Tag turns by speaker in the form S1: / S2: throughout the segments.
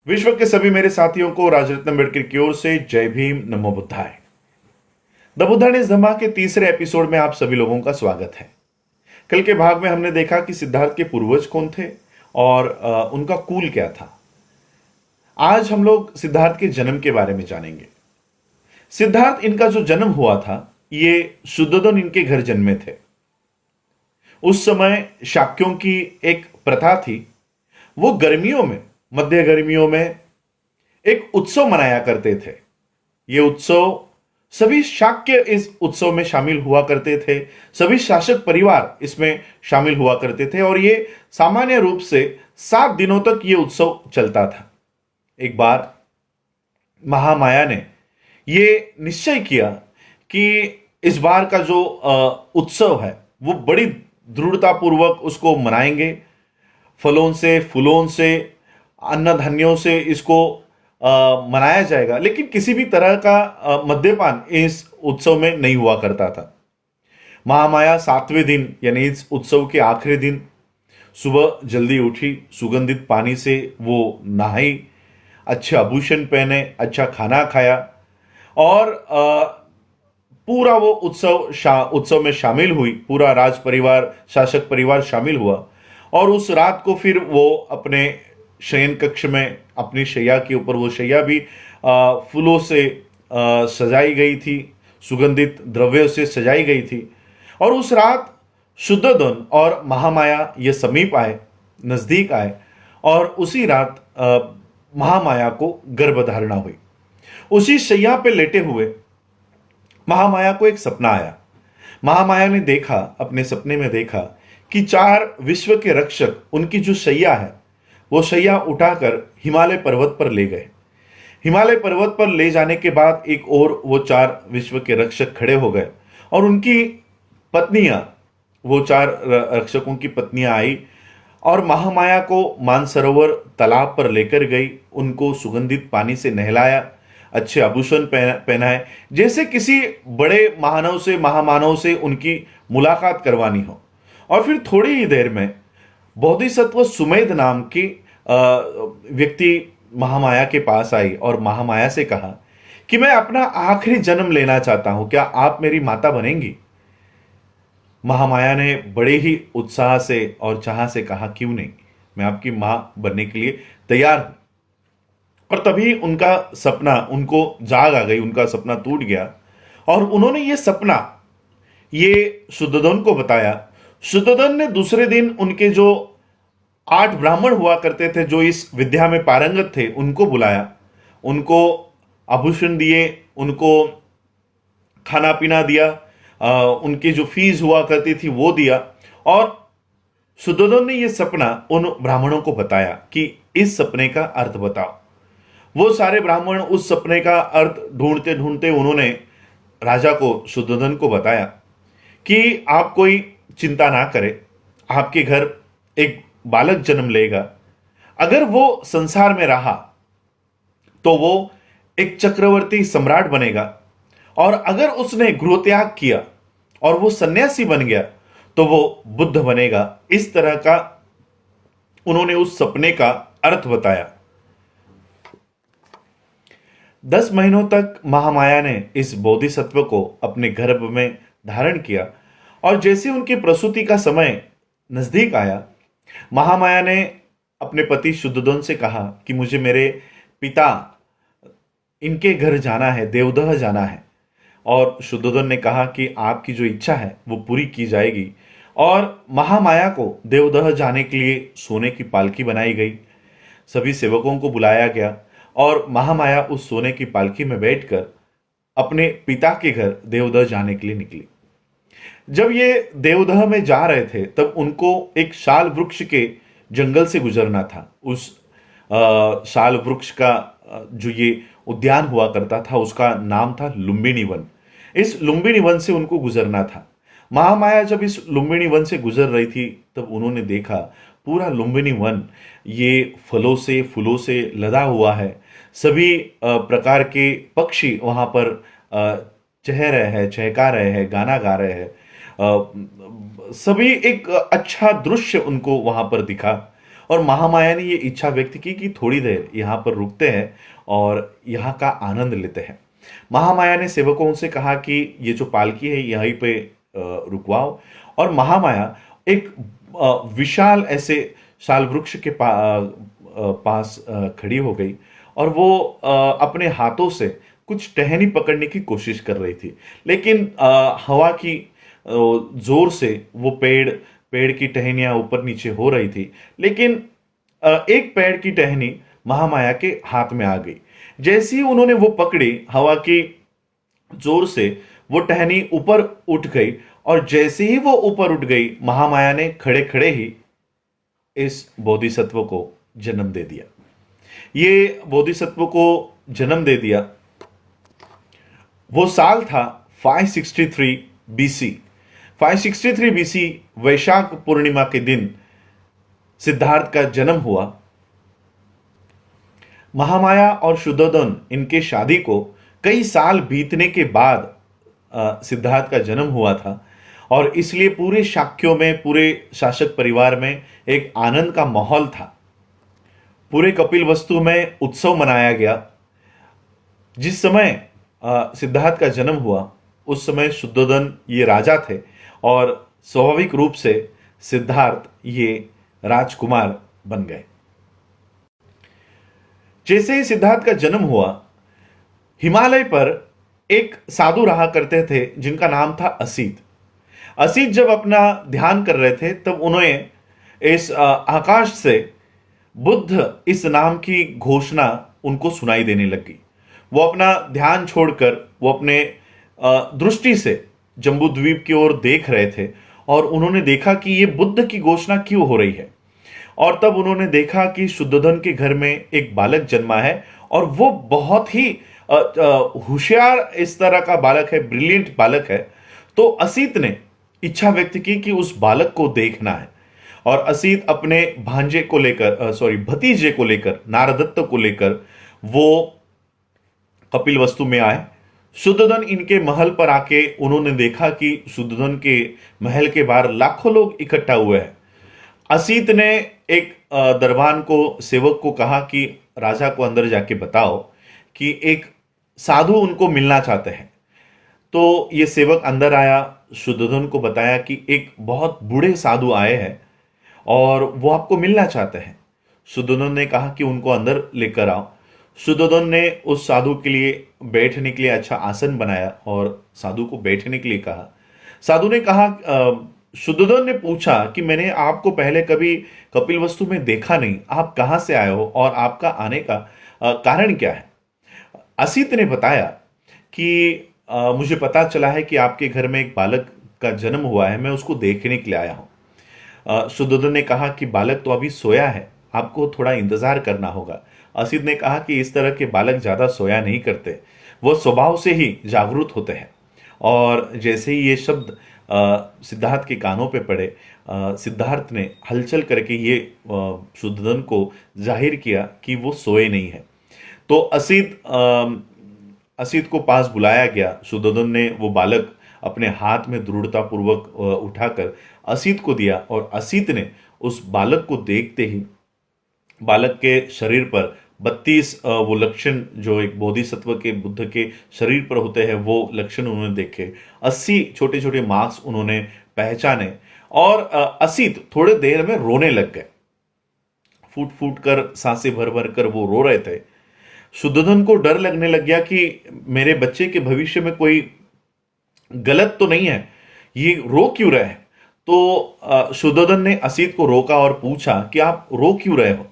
S1: विश्व के सभी मेरे साथियों को राजरत्न अम्बेडकर की ओर से जय भीम, नमो बुद्धाय। द बुद्धानिस्ट धम्मा के तीसरे एपिसोड में आप सभी लोगों का स्वागत है। कल के भाग में हमने देखा कि सिद्धार्थ के पूर्वज कौन थे और उनका कुल क्या था। आज हम लोग सिद्धार्थ के जन्म के बारे में जानेंगे। सिद्धार्थ इनका जो जन्म हुआ था, ये शुद्धोदन इनके घर जन्मे थे। उस समय शाक्यों की एक प्रथा थी, वो गर्मियों में, मध्य गर्मियों में एक उत्सव मनाया करते थे। ये उत्सव सभी शाक्य इस उत्सव में शामिल हुआ करते थे, सभी शासक परिवार इसमें शामिल हुआ करते थे और ये सामान्य रूप से 7 दिनों तक ये उत्सव चलता था। एक बार महामाया ने ये निश्चय किया कि इस बार का जो उत्सव है वो बड़ी दृढ़तापूर्वक उसको मनाएंगे। फलों से, फूलों से, अन्न धान्यों से इसको मनाया जाएगा, लेकिन किसी भी तरह का मद्यपान इस उत्सव में नहीं हुआ करता था। महामाया 7वें दिन यानी इस उत्सव के आखिरी दिन सुबह जल्दी उठी, सुगंधित पानी से वो नहाई, अच्छे आभूषण पहने, अच्छा खाना खाया और पूरा वो उत्सव में शामिल हुई। पूरा राज परिवार, शासक परिवार शामिल हुआ और उस रात को फिर वो अपने शयन कक्ष में, अपनी शैया के ऊपर, वो शैया भी फूलों से सजाई गई थी, सुगंधित द्रव्यों से सजाई गई थी। और उस रात शुद्धोदन और महामाया ये समीप आए, नजदीक आए और उसी रात महामाया को गर्भधारणा हुई। उसी शैया पे लेटे हुए महामाया को एक सपना आया। महामाया ने देखा, अपने सपने में देखा कि 4 विश्व के रक्षक उनकी जो शैया है वो शैया उठाकर हिमालय पर्वत पर ले गए। हिमालय पर्वत पर ले जाने के बाद एक और वो 4 विश्व के रक्षक खड़े हो गए और उनकी पत्नियां, वो 4 रक्षकों की पत्नियां आई और महामाया को मानसरोवर तालाब पर लेकर गई। उनको सुगंधित पानी से नहलाया, अच्छे आभूषण पहनाए, जैसे किसी बड़े महामानव से उनकी मुलाकात करवानी हो। और फिर थोड़ी ही देर में बोधिसत्व सुमेध नाम की व्यक्ति महामाया के पास आई और महामाया से कहा कि मैं अपना आखिरी जन्म लेना चाहता हूं, क्या आप मेरी माता बनेंगी? महामाया ने बड़े ही उत्साह से और चाह से कहा, क्यों नहीं, मैं आपकी मां बनने के लिए तैयार हूं। और तभी उनका सपना उनको जाग आ गई, उनका सपना टूट गया और उन्होंने ये सपना ये शुद्धोदन को बताया। शुद्धोदन ने दूसरे दिन उनके जो 8 ब्राह्मण हुआ करते थे, जो इस विद्या में पारंगत थे, उनको बुलाया, उनको आभूषण दिए, उनको खाना पीना दिया, उनकी जो फीस हुआ करती थी वो दिया। और शुद्धोदन ने ये सपना उन ब्राह्मणों को बताया कि इस सपने का अर्थ बताओ। वो सारे ब्राह्मण उस सपने का अर्थ ढूंढते ढूंढते उन्होंने राजा को, शुद्धोदन को बताया कि आप कोई चिंता ना करें, आपके घर एक बालक जन्म लेगा। अगर वो संसार में रहा तो वो एक चक्रवर्ती सम्राट बनेगा और अगर उसने गृह त्याग किया और वो सन्यासी बन गया तो वो बुद्ध बनेगा। इस तरह का उन्होंने उस सपने का अर्थ बताया। 10 महीनों तक महामाया ने इस बोधिसत्व को अपने गर्भ में धारण किया और जैसे उनकी प्रसूति का समय नजदीक आया, महामाया ने अपने पति शुद्धोदन से कहा कि मुझे मेरे पिता इनके घर जाना है, देवदह जाना है। और शुद्धोदन ने कहा कि आपकी जो इच्छा है वो पूरी की जाएगी। और महामाया को देवदह जाने के लिए सोने की पालकी बनाई गई, सभी सेवकों को बुलाया गया और महामाया उस सोने की पालकी में बैठकर अपने पिता के घर देवदह जाने के लिए निकली। जब ये देवदह में जा रहे थे तब उनको एक शाल वृक्ष के जंगल से गुजरना था। उस शाल वृक्ष का जो ये उद्यान हुआ करता था उसका नाम था लुम्बिनी वन। इस लुम्बिनी वन से उनको गुजरना था। महामाया जब इस लुम्बिनी वन से गुजर रही थी तब उन्होंने देखा पूरा लुम्बिनी वन ये फलों से, फूलों से लदा हुआ है। सभी प्रकार के पक्षी वहां पर चह रहे हैं, चहका रहे हैं, गाना गा रहे हैं। सभी एक अच्छा दृश्य उनको वहां पर दिखा और महामाया ने ये इच्छा व्यक्त की कि थोड़ी देर यहाँ पर रुकते हैं और यहाँ का आनंद लेते हैं। महामाया ने सेवकों से कहा कि ये जो पालकी है यहीं पे रुकवाओ, और महामाया एक विशाल ऐसे साल वृक्ष के पास खड़ी हो गई और वो अपने हाथों से कुछ टहनी पकड़ने की कोशिश कर रही थी, लेकिन हवा की जोर से वो पेड़ की टहनियां ऊपर नीचे हो रही थी, लेकिन एक पेड़ की टहनी महामाया के हाथ में आ गई। जैसे ही उन्होंने वो पकड़ी, हवा की जोर से वो टहनी ऊपर उठ गई, और जैसे ही वो ऊपर उठ गई, महामाया ने खड़े खड़े ही इस बोधिसत्व को जन्म दे दिया। ये बोधिसत्व को जन्म दे दिया। वो साल था 563 बीसी। 563 बीसी वैशाख पूर्णिमा के दिन सिद्धार्थ का जन्म हुआ। महामाया और शुद्धोधन इनके शादी को कई साल बीतने के बाद सिद्धार्थ का जन्म हुआ था, और इसलिए पूरे शाक्यों में, पूरे शासक परिवार में एक आनंद का माहौल था। पूरे कपिलवस्तु में उत्सव मनाया गया। जिस समय सिद्धार्थ का जन्म हुआ उस समय शुद्धोधन ये राजा थे, और स्वाभाविक रूप से सिद्धार्थ ये राजकुमार बन गए। जैसे ही सिद्धार्थ का जन्म हुआ, हिमालय पर एक साधु रहा करते थे जिनका नाम था असित। असित जब अपना ध्यान कर रहे थे तब उन्हें इस आकाश से बुद्ध इस नाम की घोषणा उनको सुनाई देने लगी। वो अपना ध्यान छोड़कर वो अपने दृष्टि से जम्बूद्वीप की ओर देख रहे थे, और उन्होंने देखा कि ये बुद्ध की घोषणा क्यों हो रही है। और तब उन्होंने देखा कि शुद्धोधन के घर में एक बालक जन्मा है, और वो बहुत ही होशियार इस तरह का बालक है, ब्रिलियंट बालक है। तो असित ने इच्छा व्यक्त की कि उस बालक को देखना है, और असित अपने भांजे को लेकर भतीजे को लेकर, नारदत्त को लेकर वो कपिलवस्तु में आए। शुद्धोधन इनके महल पर आके उन्होंने देखा कि शुद्धोधन के महल के बाहर लाखों लोग इकट्ठा हुए हैं। असित ने एक दरबान को, सेवक को कहा कि राजा को अंदर जाके बताओ कि एक साधु उनको मिलना चाहते हैं। तो ये सेवक अंदर आया, शुद्धोधन को बताया कि एक बहुत बूढ़े साधु आए हैं और वो आपको मिलना चाहते हैं। शुद्धोधन ने कहा कि उनको अंदर लेकर आओ। शुद्धोधन ने उस साधु के लिए बैठने के लिए अच्छा आसन बनाया और साधु को बैठने के लिए कहा। साधु ने कहा, शुद्धोधन ने पूछा कि मैंने आपको पहले कभी कपिलवस्तु में देखा नहीं, आप कहाँ से आए हो और आपका आने का कारण क्या है। असित ने बताया कि मुझे पता चला है कि आपके घर में एक बालक का जन्म हुआ है, मैं उसको देखने के लिए आया हूँ। शुद्धोधन ने कहा कि बालक तो अभी सोया है, आपको थोड़ा इंतजार करना होगा। असित ने कहा कि इस तरह के बालक ज्यादा सोया नहीं करते, वो स्वभाव से ही जागरूक होते हैं। और जैसे ही ये शब्द सिद्धार्थ के कानों पे पड़े, सिद्धार्थ ने हलचल करके ये शुद्धोधन को जाहिर किया कि वो सोए नहीं है। तो असित को पास बुलाया गया। शुद्धोधन ने वो बालक अपने हाथ में दृढ़ता पूर्वक उठाकर असित को दिया, और असित ने उस बालक को देखते ही बालक के शरीर पर 32 वो लक्षण जो एक बोधिसत्व के, बुद्ध के शरीर पर होते हैं, वो लक्षण उन्होंने देखे। 80 छोटे छोटे मार्क्स उन्होंने पहचाने, और असित थोड़े देर में रोने लग गए। फूट फूट कर, सांसें भर भर कर वो रो रहे थे। शुद्धोधन को डर लगने लग गया कि मेरे बच्चे के भविष्य में कोई गलत तो नहीं है, ये रो क्यों रहे हैं। तो शुद्धोधन ने असित को रोका और पूछा कि आप रो क्यों रहे हो।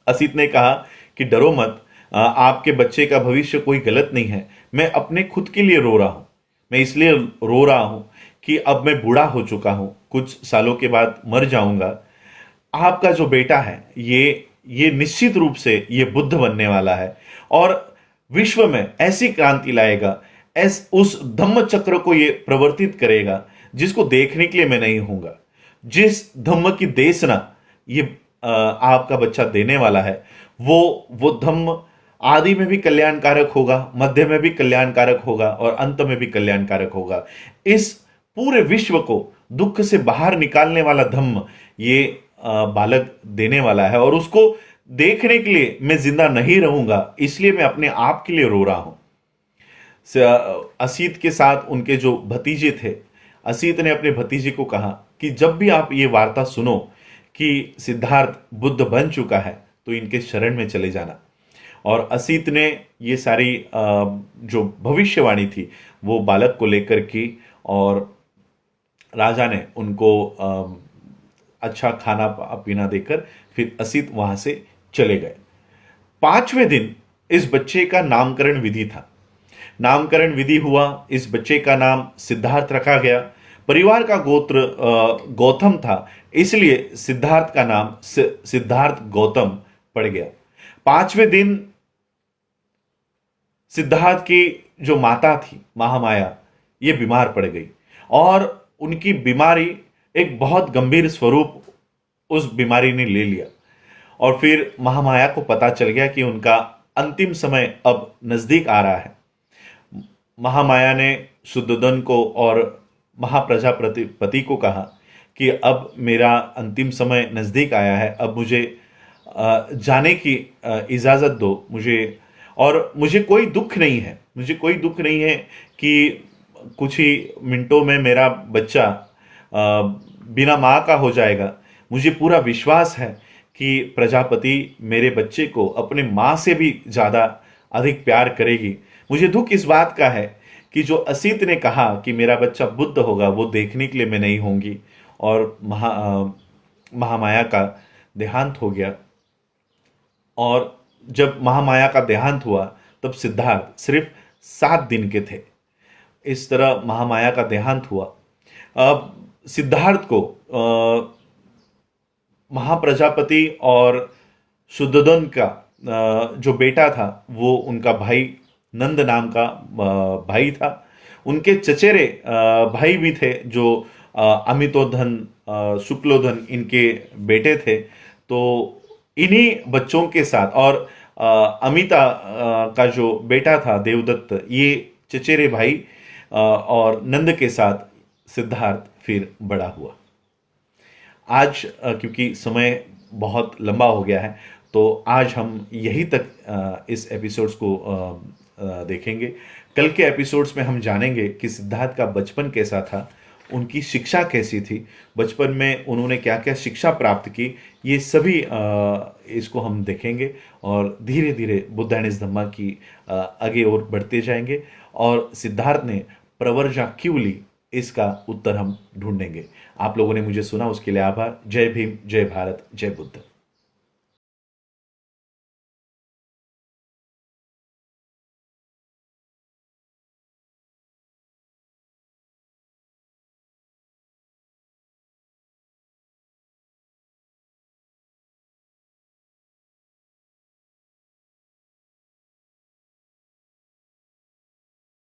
S1: असित ने कहा कि डरो मत, आपके बच्चे का भविष्य कोई गलत नहीं है, मैं अपने खुद के लिए रो रहा हूं। मैं इसलिए रो रहा हूं कि अब मैं बूढ़ा हो चुका हूं, कुछ सालों के बाद मर जाऊंगा। आपका जो बेटा है ये निश्चित रूप से ये बुद्ध बनने वाला है, और विश्व में ऐसी क्रांति लाएगा, उस धम्म चक्र को ये प्रवर्तित करेगा जिसको देखने के लिए मैं नहीं हूंगा। जिस धम्म की देशना ये आपका बच्चा देने वाला है, वो धम्म आदि में भी कल्याणकारक होगा, मध्य में भी कल्याणकारक होगा, और अंत में भी कल्याणकारक होगा। इस पूरे विश्व को दुख से बाहर निकालने वाला धम्म ये बालक देने वाला है और उसको देखने के लिए मैं जिंदा नहीं रहूंगा, इसलिए मैं अपने आप के लिए रो रहा हूं। असीत के साथ उनके जो भतीजे थे, असीत ने अपने भतीजे को कहा कि जब भी आप ये वार्ता सुनो कि सिद्धार्थ बुद्ध बन चुका है तो इनके शरण में चले जाना। और असीत ने ये सारी जो भविष्यवाणी थी वो बालक को लेकर की और राजा ने उनको अच्छा खाना पीना देकर फिर असीत वहां से चले गए। 5वें दिन इस बच्चे का नामकरण विधि था। नामकरण विधि हुआ, इस बच्चे का नाम सिद्धार्थ रखा गया। परिवार का गोत्र गौतम था, इसलिए सिद्धार्थ का नाम सिद्धार्थ गौतम पड़ गया। 5वें दिन सिद्धार्थ की जो माता थी महामाया, ये बीमार पड़ गई और उनकी बीमारी एक बहुत गंभीर स्वरूप उस बीमारी ने ले लिया। और फिर महामाया को पता चल गया कि उनका अंतिम समय अब नजदीक आ रहा है। महामाया ने शुद्धोधन को और महाप्रजापति को कहा कि अब मेरा अंतिम समय नजदीक आया है, अब मुझे जाने की इजाजत दो मुझे। और मुझे कोई दुख नहीं है, मुझे कोई दुख नहीं है कि कुछ ही मिनटों में मेरा बच्चा बिना माँ का हो जाएगा। मुझे पूरा विश्वास है कि प्रजापति मेरे बच्चे को अपने माँ से भी ज़्यादा अधिक प्यार करेगी। मुझे दुख इस बात का है कि जो असीत ने कहा कि मेरा बच्चा बुद्ध होगा वो देखने के लिए मैं नहीं होंगी। और महामाया का देहांत हो गया। और जब महामाया का देहांत हुआ तब सिद्धार्थ सिर्फ 7 दिन के थे। इस तरह महामाया का देहांत हुआ। अब सिद्धार्थ को महाप्रजापति और शुद्धोधन का जो बेटा था वो उनका भाई नंद नाम का भाई था। उनके चचेरे भाई भी थे जो अमितोधन, शुक्लोधन इनके बेटे थे। तो इन्हीं बच्चों के साथ और अमिता का जो बेटा था देवदत्त, ये चचेरे भाई और नंद के साथ सिद्धार्थ फिर बड़ा हुआ। आज क्योंकि समय बहुत लंबा हो गया है तो आज हम यहीं तक इस एपिसोड्स को देखेंगे। कल के एपिसोड्स में हम जानेंगे कि सिद्धार्थ का बचपन कैसा था, उनकी शिक्षा कैसी थी, बचपन में उन्होंने क्या क्या शिक्षा प्राप्त की, ये सभी इसको हम देखेंगे और धीरे धीरे बुद्ध एंड हिज धम्मा की आगे और बढ़ते जाएंगे। और सिद्धार्थ ने प्रवर्जा क्यों ली, इसका उत्तर हम ढूंढेंगे। आप लोगों ने मुझे सुना, उसके लिए आभार। जय भीम, जय भारत, जय बुद्ध।